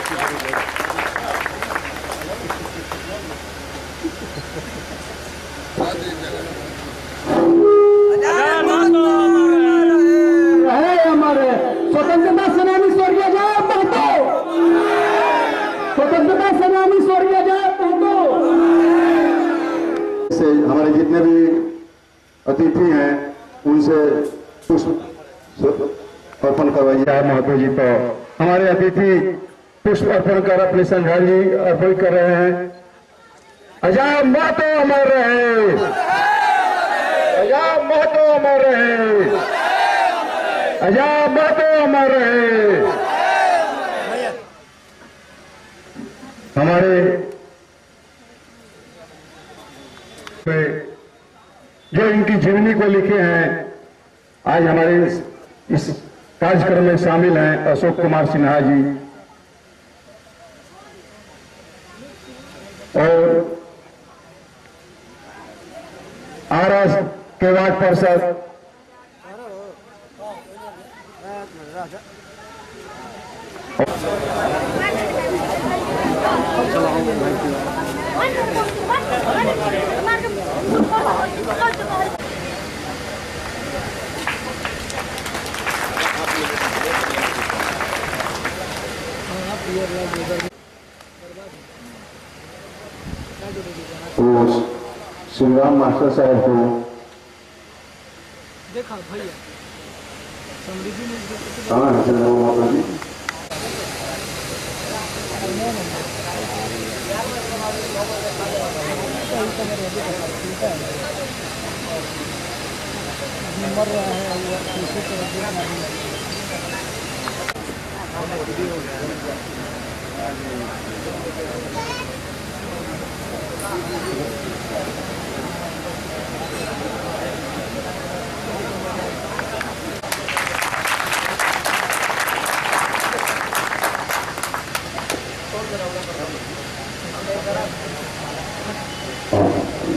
हमारे स्वतंत्रता सेनानी स्वर्गीय अजय महतो, स्वतंत्रता सेनानी स्वर्गीय अजय महतो। से हमारे जितने भी अतिथि हैं उनसे पुष्प अर्पण करवाइए। महतो जी तो हमारे अतिथि पुष्प अर्पण कर अपनी श्रद्धांजलि अर्पण कर रहे हैं। अजय महतो अमर रहे, अजय महतो अमर रहे, अजय महतो अमर रहे। हमारे जो इनकी जीवनी को लिखे हैं, आज हमारे इस कार्यक्रम में शामिल हैं अशोक कुमार सिन्हा जी और आरएस के वार्ड पार्षद श्रीराम मास्टर साहब को देखा भैया कहाँ है श्रीराम माता जी? मर रहा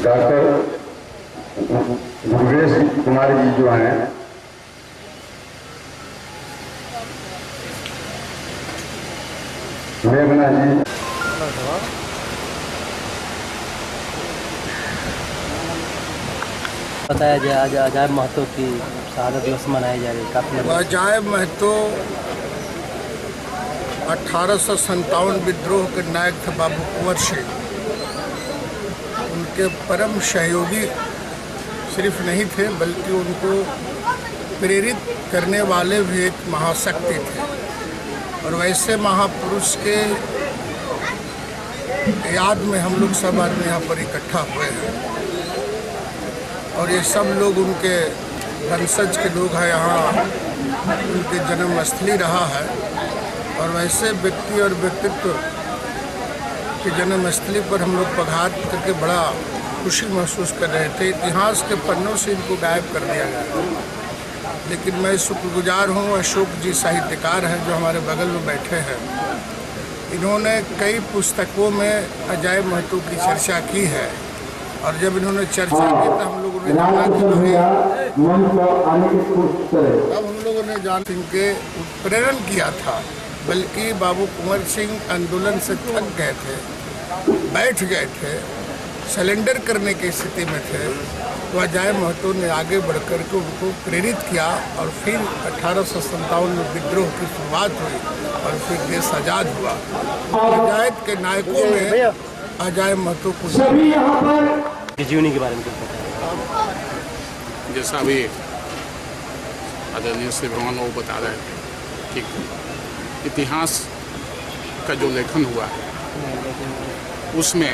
डॉक्टर गुरुवेश कुमार जी जो हैं मेघना जी बताया जाए आज अजय महतो की शहादत दिवस मनाई जा रही है। काफी अजय महतो 1857 विद्रोह के नायक थे बाबू कुंवर सिंह। उनके परम सहयोगी सिर्फ नहीं थे बल्कि उनको प्रेरित करने वाले भी एक महाशक्ति थे। और वैसे महापुरुष के याद में हम लोग सब आदमी यहाँ पर इकट्ठा हुए हैं और ये सब लोग उनके वंशज के लोग हैं। यहाँ उनके जन्मस्थली रहा है और वैसे व्यक्ति और व्यक्तित्व की जन्मस्थली पर हम लोग पधार करके बड़ा खुशी महसूस कर रहे थे। इतिहास के पन्नों से इनको गायब कर दिया गया, लेकिन मैं शुक्रगुजार हूँ अशोक जी साहित्यकार हैं जो हमारे बगल में बैठे हैं। इन्होंने कई पुस्तकों में अजय महतो की चर्चा की है और जब इन्होंने चर्चा की तो हम लोगों ने जाना अब हम लोगों ने जान सिंह के प्रेरण किया था, बल्कि बाबू कुंवर सिंह आंदोलन से थक गए थे, बैठ गए थे, सरेंडर करने की स्थिति में थे। तो अजय महतो ने आगे बढ़कर के उनको प्रेरित किया और फिर 1857 में विद्रोह की शुरुआत हुई और फिर देश आज़ाद हुआ। पंचायत के नायकों में अजय महतो को जीवनी के बारे में कुछ बताया। जैसा अभी आदरणीय श्री भगवान वो बता रहे थे कि इतिहास का जो लेखन हुआ है उसमें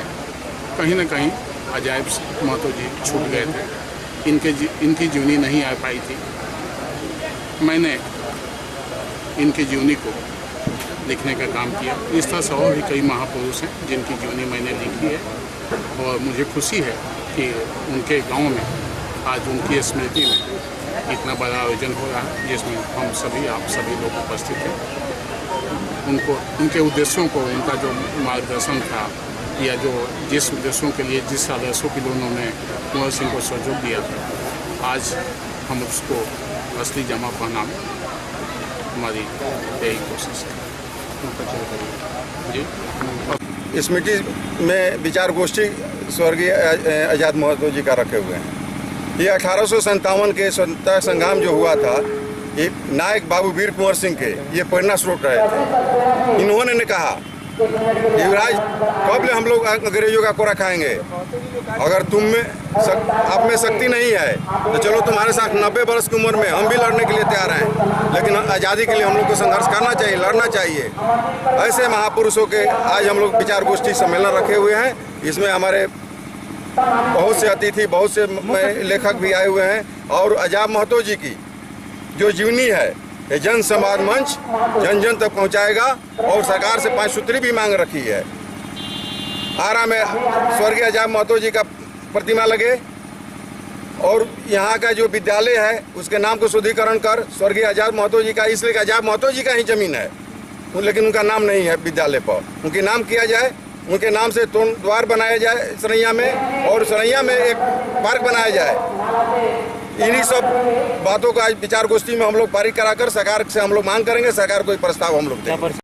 कहीं ना कहीं अजय महतो जी छूट गए थे। इनकी जीवनी नहीं आ पाई थी। मैंने इनकी जीवनी को लिखने का काम किया। इस तरह से और भी कई महापुरुष हैं जिनकी जीवनी मैंने लिखी है और मुझे खुशी है कि उनके गांव में आज उनकी स्मृति में इतना बड़ा आयोजन हो रहा है जिसमें हम सभी आप सभी लोग उपस्थित हैं। उनको उनके उद्देश्यों को, उनका जो मार्गदर्शन था या जो जिस उद्देश्यों के लिए जिस आदर्शों के लिए उन्होंने कुंवर सिंह को सहयोग दिया था, आज हम उसको असली जमा पहना हमारी यही कोशिश है। जी। इस मीटिंग में विचार गोष्ठी स्वर्गीय आजाद महतो जी का रखे हुए हैं। ये 1857 के स्वतंत्रता संग्राम जो हुआ था, ये नायक बाबू वीर कुंवर सिंह के ये प्रेरणा स्रोत रहे थे। इन्होंने ने कहा, युवराज कब हम लोग अंग्रेजों का कोरा खाएंगे? अगर आप में शक्ति नहीं है तो चलो तुम्हारे साथ 90 वर्ष की उम्र में हम भी लड़ने के लिए तैयार हैं, लेकिन आज़ादी के लिए हम लोग को संघर्ष करना चाहिए, लड़ना चाहिए। ऐसे महापुरुषों के आज हम लोग विचार गोष्ठी सम्मेलन रखे हुए हैं। इसमें हमारे बहुत से अतिथि, बहुत से लेखक भी आए हुए हैं और आजाद महतो जी की जो जीवनी है ये जन संवाद मंच जन जन तक पहुंचाएगा और सरकार से 5 सूत्री भी मांग रखी है। आरा में स्वर्गीय आजाद महतो जी का प्रतिमा लगे और यहाँ का जो विद्यालय है उसके नाम को शुद्धिकरण कर स्वर्गीय आजाद महतो जी का, इसलिए आजाद महतो जी का ही जमीन है लेकिन उनका नाम नहीं है विद्यालय पर, उनके नाम किया जाए, उनके नाम से द्वार बनाया जाए सरैया में और सरैया में एक पार्क बनाया जाए। इन्हीं सब बातों का आज विचार गोष्ठी में हम लोग पारित कराकर सरकार से हम लोग मांग करेंगे, सरकार को एक प्रस्ताव हम लोग देंगे।